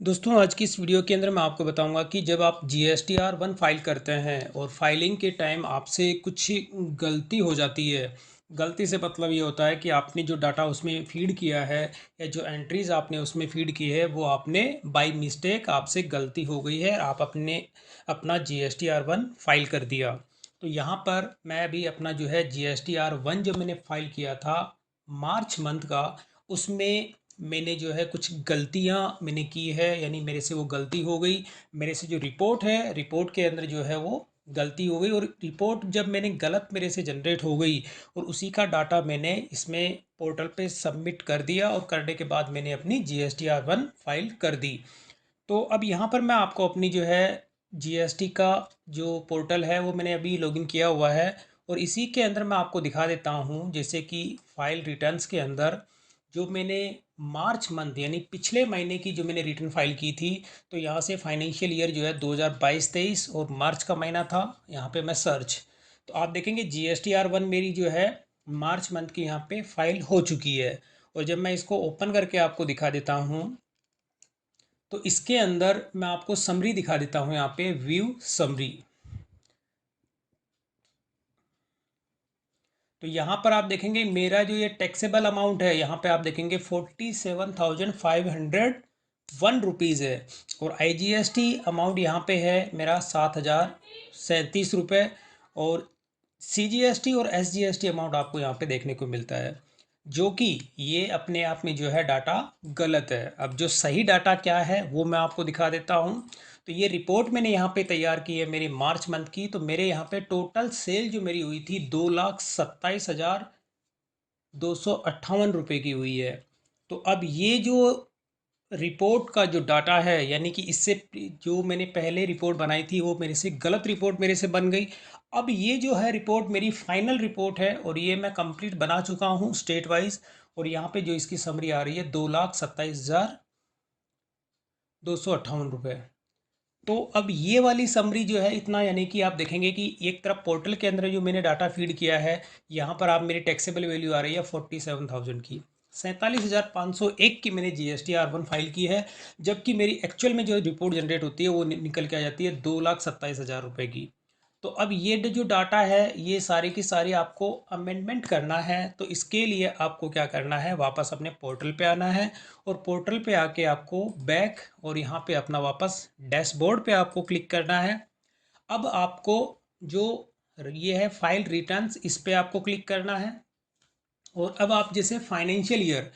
दोस्तों आज की इस वीडियो के अंदर मैं आपको बताऊंगा कि जब आप GSTR 1 फाइल करते हैं और फाइलिंग के टाइम आपसे कुछ गलती हो जाती है। गलती से मतलब ये होता है कि आपने जो डाटा उसमें फीड किया है या जो एंट्रीज आपने उसमें फीड की है वो आपने बाय मिस्टेक आपसे गलती हो गई है, आप अपना GSTR 1 फाइल कर दिया। तो यहाँ पर मैं अभी अपना जो है GSTR 1 जो मैंने फाइल किया था मार्च मंथ का, उसमें मैंने जो है कुछ गलतियां मैंने की है, यानी मेरे से वो गलती हो गई। मेरे से जो रिपोर्ट है, रिपोर्ट के अंदर जो है वो गलती हो गई, और रिपोर्ट जब मैंने गलत मेरे से जनरेट हो गई और उसी का डाटा मैंने इसमें पोर्टल पे सबमिट कर दिया, और करने के बाद मैंने अपनी GSTR 1 फाइल कर दी। तो अब यहाँ पर मैं आपको अपनी जो है GST का जो पोर्टल है वो मैंने अभी लॉगिन किया हुआ है, और इसी के अंदर मैं आपको दिखा देता हूँ। जैसे कि फाइल रिटर्न्स के अंदर जो मैंने मार्च मंथ यानी पिछले महीने की जो मैंने रिटर्न फाइल की थी, तो यहाँ से फाइनेंशियल ईयर जो है 2022-23 और मार्च का महीना था। यहाँ पे मैं सर्च, तो आप देखेंगे GSTR 1 मेरी जो है मार्च मंथ की यहाँ पे फाइल हो चुकी है। और जब मैं इसको ओपन करके आपको दिखा देता हूँ, तो इसके अंदर मैं आपको समरी दिखा देता हूँ। यहाँ पे व्यू समरी, तो यहाँ पर आप देखेंगे मेरा जो ये टैक्सेबल अमाउंट है, यहाँ पे आप देखेंगे 47,501 रुपीज़ है। और IGST अमाउंट यहाँ पे है मेरा 7,037 रुपये। और CGST और SGST अमाउंट आपको यहाँ पे देखने को मिलता है, जो कि ये अपने आप में जो है डाटा गलत है। अब जो सही डाटा क्या है वो मैं आपको दिखा देता हूँ। तो ये रिपोर्ट मैंने यहाँ पे तैयार की है मेरी मार्च मंथ की। तो मेरे यहाँ पे टोटल सेल जो मेरी हुई थी 2,27,258 रुपये की हुई है। तो अब ये जो रिपोर्ट का जो डाटा है, यानी कि इससे जो मैंने पहले रिपोर्ट बनाई थी वो मेरे से गलत रिपोर्ट मेरे से बन गई। अब ये जो है रिपोर्ट मेरी फाइनल रिपोर्ट है, और ये मैं कंप्लीट बना चुका हूँ स्टेट वाइज। और यहाँ पे जो इसकी समरी आ रही है 2,27,258 रुपये। तो अब ये वाली समरी जो है इतना, यानी कि आप देखेंगे कि एक तरफ पोर्टल के अंदर जो मैंने डाटा फीड किया है, यहाँ पर आप मेरी टैक्सेबल वैल्यू आ रही है 47,000 की। 47,501 की मैंने GSTR 1 फाइल की है, जबकि मेरी एक्चुअल में जो रिपोर्ट जनरेट होती है वो निकल के आ जाती है 2,27,000 रुपये की। तो अब ये जो डाटा है ये सारी की सारी आपको अमेंडमेंट करना है। तो इसके लिए आपको क्या करना है, वापस अपने पोर्टल पे आना है, और पोर्टल पे आके आपको बैक और यहाँ पे अपना वापस डैशबोर्ड पे आपको क्लिक करना है। अब आपको जो ये है फाइल रिटर्न्स, इस पे आपको क्लिक करना है। और अब आप जैसे फाइनेंशियल ईयर,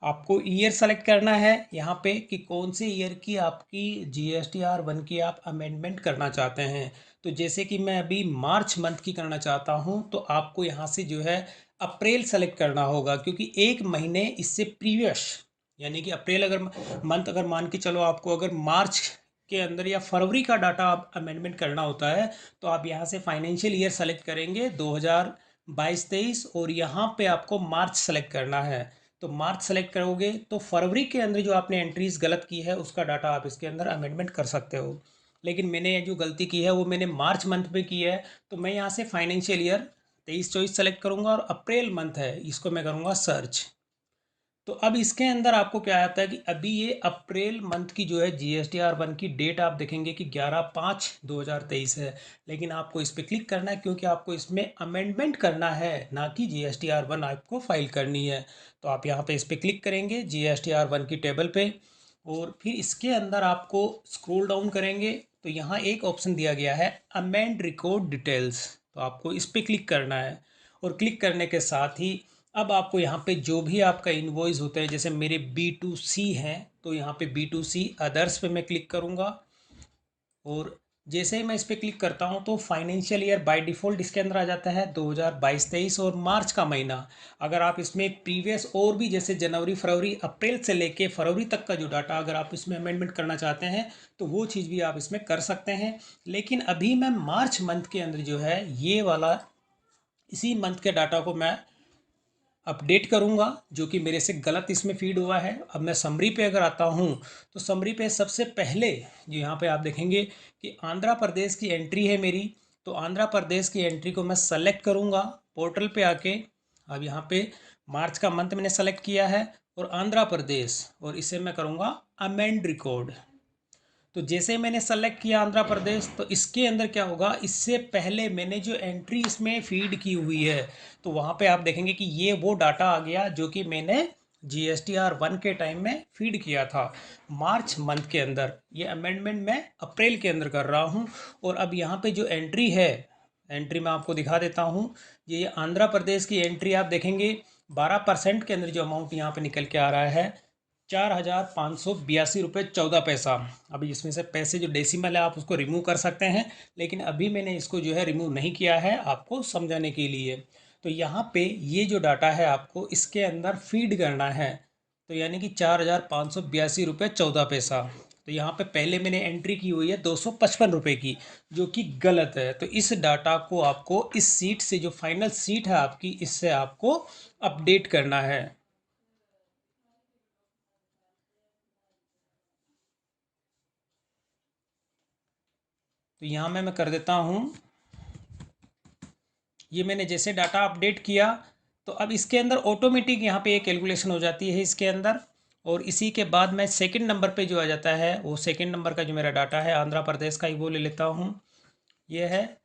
आपको ईयर सेलेक्ट करना है यहाँ पे कि कौन से ईयर की आपकी GSTR 1 की आप अमेंडमेंट करना चाहते हैं। तो जैसे कि मैं अभी मार्च मंथ की करना चाहता हूँ, तो आपको यहाँ से जो है अप्रैल सेलेक्ट करना होगा, क्योंकि एक महीने इससे प्रीवियस, यानी कि अप्रैल अगर मंथ, अगर मान के चलो आपको अगर मार्च के अंदर या फरवरी का डाटा आप अमेंडमेंट करना होता है, तो आप यहाँ से फाइनेंशियल ईयर सेलेक्ट करेंगे 2022-23, और यहाँ पे आपको मार्च सेलेक्ट करना है। तो मार्च सेलेक्ट करोगे तो फरवरी के अंदर जो आपने एंट्रीज गलत की है उसका डाटा आप इसके अंदर अमेंडमेंट कर सकते हो। लेकिन मैंने ये जो गलती की है वो मैंने मार्च मंथ में की है, तो मैं यहाँ से फाइनेंशियल ईयर 23-24 सेलेक्ट करूँगा, और अप्रैल मंथ है इसको मैं करूँगा सर्च। तो अब इसके अंदर आपको क्या आता है कि अभी ये अप्रैल मंथ की जो है GSTR 1 की डेट आप देखेंगे कि 11/5/2023 है। लेकिन आपको इस पर क्लिक करना है, क्योंकि आपको इसमें अमेंडमेंट करना है, ना कि GSTR 1 आपको फाइल करनी है। तो आप यहाँ पे इस पर क्लिक करेंगे GSTR 1 की टेबल पे, और फिर इसके अंदर आपको स्क्रॉल डाउन करेंगे तो यहाँ एक ऑप्शन दिया गया है अमेंड रिकॉर्ड डिटेल्स। तो आपको इस पर क्लिक करना है, और क्लिक करने के साथ ही अब आपको यहाँ पे जो भी आपका इन्वॉइस होता है, जैसे मेरे B2C हैं, तो यहाँ पे B2C अदर्स पे मैं क्लिक करूँगा। और जैसे ही मैं इस पर क्लिक करता हूँ तो फाइनेंशियल ईयर बाय डिफ़ॉल्ट इसके अंदर आ जाता है 2022-23 और मार्च का महीना। अगर आप इसमें प्रीवियस और भी जैसे जनवरी, फरवरी, अप्रैल से लेके फरवरी तक का जो डाटा अगर आप इसमें अमेंडमेंट करना चाहते हैं तो वो चीज़ भी आप इसमें कर सकते हैं। लेकिन अभी मैं मार्च मंथ के अंदर जो है ये वाला, इसी मंथ के डाटा को मैं अपडेट करूंगा, जो कि मेरे से गलत इसमें फीड हुआ है। अब मैं समरी पे अगर आता हूं, तो समरी पे सबसे पहले जो यहाँ पे आप देखेंगे कि आंध्र प्रदेश की एंट्री है मेरी। तो आंध्र प्रदेश की एंट्री को मैं सेलेक्ट करूँगा पोर्टल पे आके। अब यहाँ पे मार्च का मंथ मैंने सेलेक्ट किया है और आंध्र प्रदेश, और इसे मैं करूँगा अमेंड रिकॉर्ड। तो जैसे मैंने सेलेक्ट किया आंध्र प्रदेश, तो इसके अंदर क्या होगा, इससे पहले मैंने जो एंट्री इसमें फीड की हुई है, तो वहाँ पे आप देखेंगे कि ये वो डाटा आ गया जो कि मैंने GSTR 1 के टाइम में फीड किया था मार्च मंथ के अंदर। ये अमेंडमेंट मैं अप्रैल के अंदर कर रहा हूँ। और अब यहाँ पे जो एंट्री है, एंट्री मैं आपको दिखा देता हूँ। ये आंध्र प्रदेश की एंट्री आप देखेंगे 12% के अंदर जो अमाउंट यहाँ पे निकल के आ रहा है 4,582 रुपये 14 पैसा। अभी इसमें से पैसे जो डेसिमल है आप उसको रिमूव कर सकते हैं, लेकिन अभी मैंने इसको जो है रिमूव नहीं किया है आपको समझाने के लिए। तो यहाँ पे ये जो डाटा है आपको इसके अंदर फीड करना है, तो यानी कि 4,582 रुपये 14 पैसा। तो यहाँ पे पहले मैंने एंट्री की हुई है 255 रुपये की, जो कि गलत है। तो इस डाटा को आपको इस सीट से, जो फाइनल सीट है आपकी, इससे आपको अपडेट करना है। तो यहाँ मैं कर देता हूँ। ये मैंने जैसे डाटा अपडेट किया, तो अब इसके अंदर ऑटोमेटिक यहाँ पे एक कैलकुलेशन हो जाती है इसके अंदर। और इसी के बाद मैं सेकंड नंबर पे जो आ जाता है, वो सेकंड नंबर का जो मेरा डाटा है आंध्र प्रदेश का ही, वो ले लेता हूँ। ये है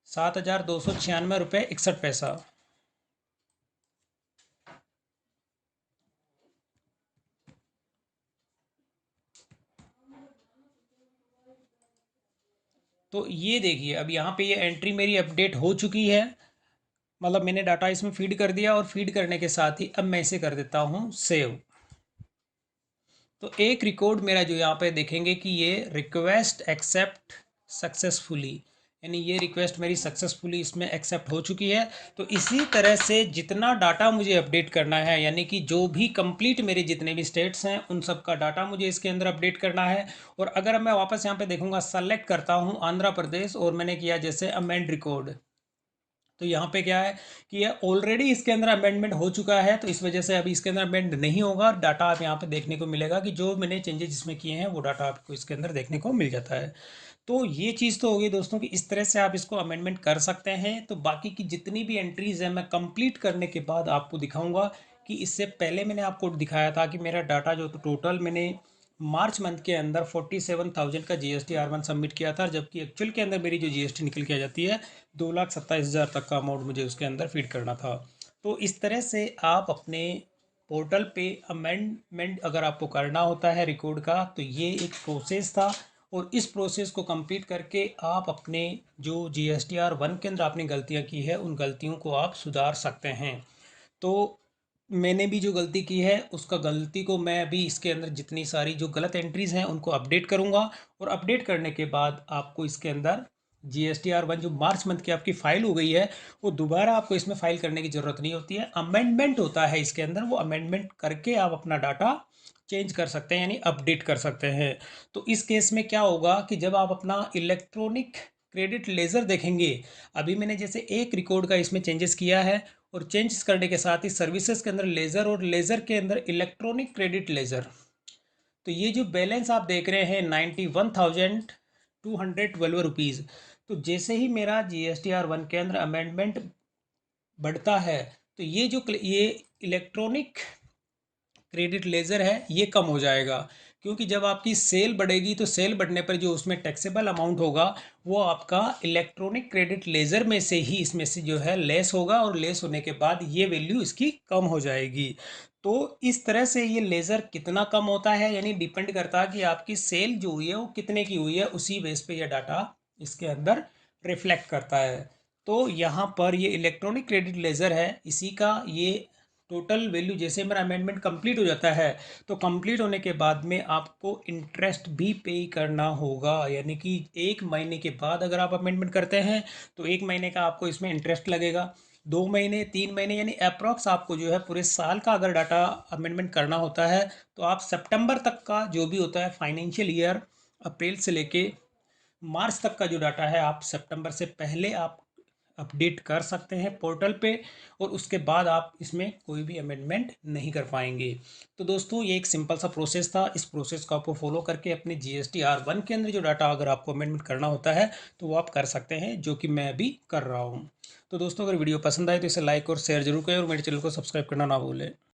7,296 रुपये 61 पैसा। तो ये देखिए, अब यहाँ पे ये एंट्री मेरी अपडेट हो चुकी है, मतलब मैंने डाटा इसमें फीड कर दिया, और फीड करने के साथ ही अब मैं इसे कर देता हूँ सेव। तो एक रिकॉर्ड मेरा जो यहाँ पे देखेंगे कि ये रिक्वेस्ट एक्सेप्ट सक्सेसफुली, यानी ये रिक्वेस्ट मेरी सक्सेसफुली इसमें एक्सेप्ट हो चुकी है। तो इसी तरह से जितना डाटा मुझे अपडेट करना है, यानी कि जो भी कंप्लीट मेरे जितने भी स्टेट्स हैं उन सब का डाटा मुझे इसके अंदर अपडेट करना है। और अगर मैं वापस यहाँ पे देखूँगा, सेलेक्ट करता हूँ आंध्र प्रदेश, और मैंने किया जैसे अमेंड रिकॉर्ड, तो यहाँ पे क्या है कि ये ऑलरेडी इसके अंदर अमेंडमेंट हो चुका है, तो इस वजह से अभी इसके अंदर अमेंड नहीं होगा। डाटा आप यहाँ पे देखने को मिलेगा कि जो मैंने चेंजेस इसमें किए हैं वो डाटा आपको इसके अंदर देखने को मिल जाता है। तो ये चीज़ तो होगी दोस्तों कि इस तरह से आप इसको अमेंडमेंट कर सकते हैं। तो बाकी की जितनी भी एंट्रीज़ हैं मैं कंप्लीट करने के बाद आपको दिखाऊंगा कि इससे पहले मैंने आपको दिखाया था कि मेरा डाटा जो टोटल मैंने मार्च मंथ के अंदर 47,000 का GSTR 1 सबमिट किया था, जबकि एक्चुअल के अंदर मेरी जो GST निकल के आ जाती है 2,27,000 तक का अमाउंट मुझे उसके अंदर फीड करना था। तो इस तरह से आप अपने पोर्टल पे अमेंडमेंट अगर आपको करना होता है रिकॉर्ड का, तो ये एक प्रोसेस था। और इस प्रोसेस को कंप्लीट करके आप अपने जो GSTR 1 के अंदर आपने गलतियाँ की है उन गलतियों को आप सुधार सकते हैं। तो मैंने भी जो गलती की है उसका गलती को मैं अभी इसके अंदर जितनी सारी जो गलत एंट्रीज़ हैं उनको अपडेट करूँगा, और अपडेट करने के बाद आपको इसके अंदर GSTR 1 जो मार्च मंथ की आपकी फ़ाइल हो गई है, वो दोबारा आपको इसमें फ़ाइल करने की ज़रूरत नहीं होती है। अमेंडमेंट होता है इसके अंदर, वो अमेंडमेंट करके आप अपना डाटा चेंज कर सकते हैं, यानी अपडेट कर सकते हैं। तो इस केस में क्या होगा कि जब आप अपना इलेक्ट्रॉनिक क्रेडिट लेज़र देखेंगे, अभी मैंने जैसे एक रिकॉर्ड का इसमें चेंजेस किया है, और चेंज करने के साथ ही सर्विसेज के अंदर लेज़र, और लेज़र के अंदर इलेक्ट्रॉनिक क्रेडिट लेज़र। तो ये जो बैलेंस आप देख रहे हैं 91,212 रुपीज़। तो जैसे ही मेरा GSTR 1 के अंदर अमेंडमेंट बढ़ता है, तो ये इलेक्ट्रॉनिक क्रेडिट लेज़र है ये कम हो जाएगा। क्योंकि जब आपकी सेल बढ़ेगी, तो सेल बढ़ने पर जो उसमें टैक्सेबल अमाउंट होगा वो आपका इलेक्ट्रॉनिक क्रेडिट लेज़र में से ही इसमें से जो है लेस होगा, और लेस होने के बाद ये वैल्यू इसकी कम हो जाएगी। तो इस तरह से ये लेज़र कितना कम होता है, यानी डिपेंड करता है कि आपकी सेल जो हुई है वो कितने की हुई है, उसी बेस पे ये डाटा इसके अंदर रिफ्लेक्ट करता है। तो यहाँ पर ये इलेक्ट्रॉनिक क्रेडिट लेज़र है, इसी का ये टोटल वैल्यू, जैसे मेरा अमेंडमेंट कंप्लीट हो जाता है, तो कंप्लीट होने के बाद में आपको इंटरेस्ट भी पे करना होगा। यानी कि 1 महीने के बाद अगर आप अमेंडमेंट करते हैं, तो 1 महीने का आपको इसमें इंटरेस्ट लगेगा। 2 महीने, 3 महीने, यानी अप्रॉक्स आपको जो है पूरे साल का अगर डाटा अमेंडमेंट करना होता है, तो आप सितंबर तक का जो भी होता है फाइनेंशियल ईयर, अप्रैल से लेके मार्च तक का जो डाटा है, आप सितंबर से पहले आप अपडेट कर सकते हैं पोर्टल पे, और उसके बाद आप इसमें कोई भी अमेंडमेंट नहीं कर पाएंगे। तो दोस्तों, ये एक सिंपल सा प्रोसेस था। इस प्रोसेस को आपको फॉलो करके अपने GSTR 1 के अंदर जो डाटा अगर आपको अमेंडमेंट करना होता है, तो वो आप कर सकते हैं, जो कि मैं अभी कर रहा हूँ। तो दोस्तों, अगर वीडियो पसंद आए तो इसे लाइक और शेयर जरूर करें, और मेरे चैनल को सब्सक्राइब करना ना भूलें।